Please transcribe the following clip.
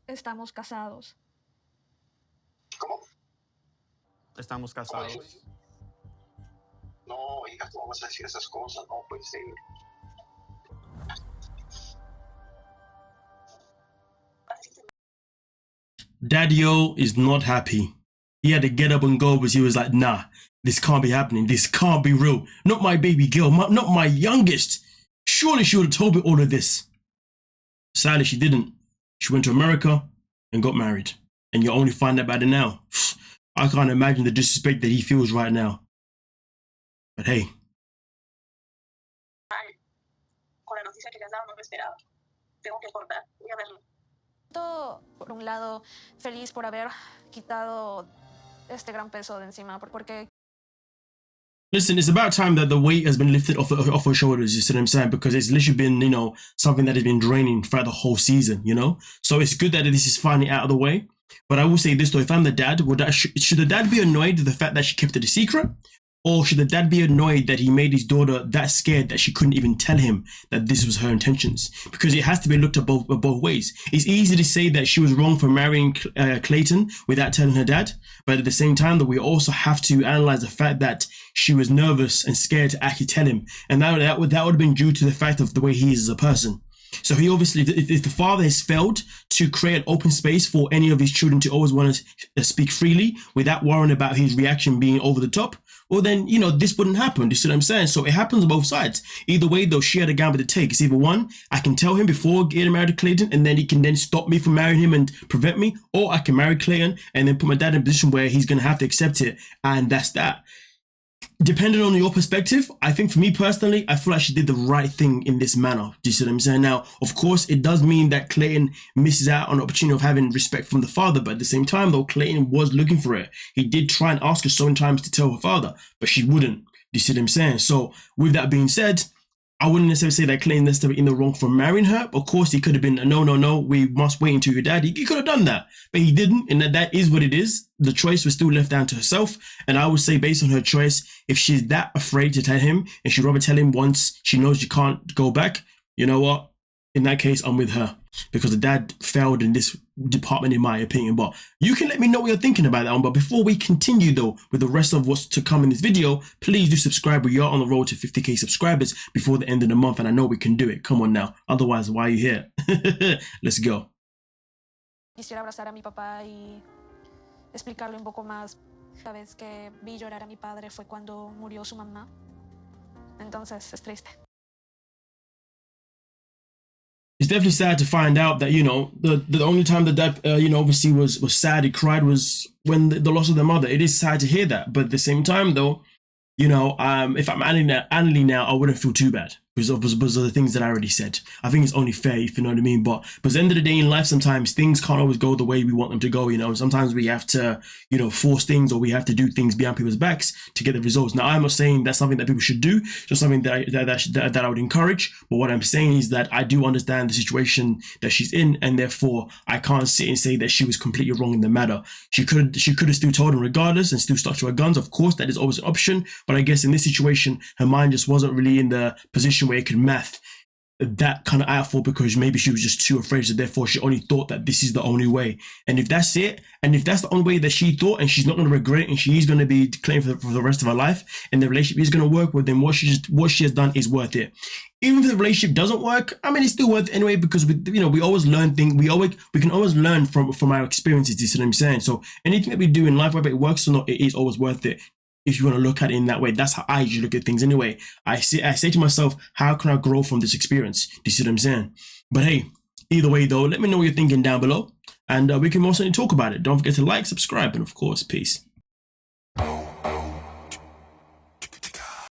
Estamos casados. ¿Cómo? Estamos casados. No, hija, ¿cómo vas a decir esas cosas? No puede ser. Daddy-O is not happy. He had to get up and go because he was like, nah, this can't be happening. This can't be real. Not my baby girl, not my youngest. Surely she would have told me all of this. Sadly, she didn't. She went to America and got married. And you only find out about it now. I can't imagine the disrespect that he feels right now. But hey. Con la noticia que le has dado no me esperaba. Tengo que cortar. Voy a verlo. Por un lado, feliz por haber quitado este gran peso de encima, porque listen, it's about time that the weight has been lifted off her shoulders, you see what I'm saying? Because it's literally been, you know, something that has been draining throughout the whole season, you know? So it's good that this is finally out of the way. But I will say this though, if I'm the dad, should the dad be annoyed with the fact that she kept it a secret? Or should the dad be annoyed that he made his daughter that scared that she couldn't even tell him that this was her intentions? Because it has to be looked at both ways. It's easy to say that she was wrong for marrying Clayton without telling her dad. But at the same time, that we also have to analyze the fact that she was nervous and scared to actually tell him. And that would have been due to the fact of the way he is as a person. So he obviously, if the father has failed to create an open space for any of his children to always want to speak freely without worrying about his reaction being over the top, well then, you know, this wouldn't happen. You see what I'm saying? So it happens on both sides. Either way though, she had a gamble to take. It's either one, I can tell him before getting married to Clayton and then he can then stop me from marrying him and prevent me, or I can marry Clayton and then put my dad in a position where he's going to have to accept it, and that's that. Depending on your perspective, I think for me personally, I feel like she did the right thing in this manner. Do you see what I'm saying? Now, of course, it does mean that Clayton misses out on the opportunity of having respect from the father. But at the same time, though, Clayton was looking for it. He did try and ask her so many times to tell her father, but she wouldn't. Do you see what I'm saying? So with that being said, I wouldn't necessarily say that Clayton necessarily in the wrong for marrying her. Of course, he could have been, no, we must wait until your dad. He could have done that, but he didn't, and that is what it is. The choice was still left down to herself, and I would say based on her choice, if she's that afraid to tell him, and she'd rather tell him once she knows she can't go back, you know what? In that case, I'm with her, because the dad failed in this department, in my opinion. But you can let me know what you're thinking about that one. But before we continue though with the rest of what's to come in this video, please do subscribe. We are on the road to 50k subscribers before the end of the month, and I know we can do it. Come on now, otherwise why are you here? Let's go. Quisiera abrazar a mi papá y explicarle un poco más. La vez que vi llorar a mi padre fue cuando murió su mamá. Entonces es triste. It's definitely sad to find out that, you know, the only time that dad, you know, obviously was sad, he cried, was when the loss of their mother. It is sad to hear that, but at the same time though, you know, if I'm Anali now, I wouldn't feel too bad because of the things that I already said. I think it's only fair, if you know what I mean. But at the end of the day in life, sometimes things can't always go the way we want them to go. You know, sometimes we have to, you know, force things, or we have to do things behind people's backs to get the results. Now, I'm not saying that's something that people should do, just something that I would encourage. But what I'm saying is that I do understand the situation that she's in, and therefore I can't sit and say that she was completely wrong in the matter. She could have still told him regardless and still stuck to her guns. Of course, that is always an option. But I guess in this situation, her mind just wasn't really in the position where it could math that kind of outfall, because maybe she was just too afraid, so therefore she only thought that this is the only way. And if that's it, and if that's the only way that she thought, and she's not going to regret it, and she is going to be claimed for the rest of her life, and the relationship is going to work, well then what she has done is worth it. Even if the relationship doesn't work, I mean, it's still worth it anyway, because we always learn things. We can always learn from our experiences. You see what I'm saying? So anything that we do in life, whether it works or not, it is always worth it. If you want to look at it in that way, that's how I usually look at things anyway. I say to myself, how can I grow from this experience? Do you see what I'm saying? But hey, either way though, let me know what you're thinking down below, and we can most certainly talk about it. Don't forget to like, subscribe, and of course, peace.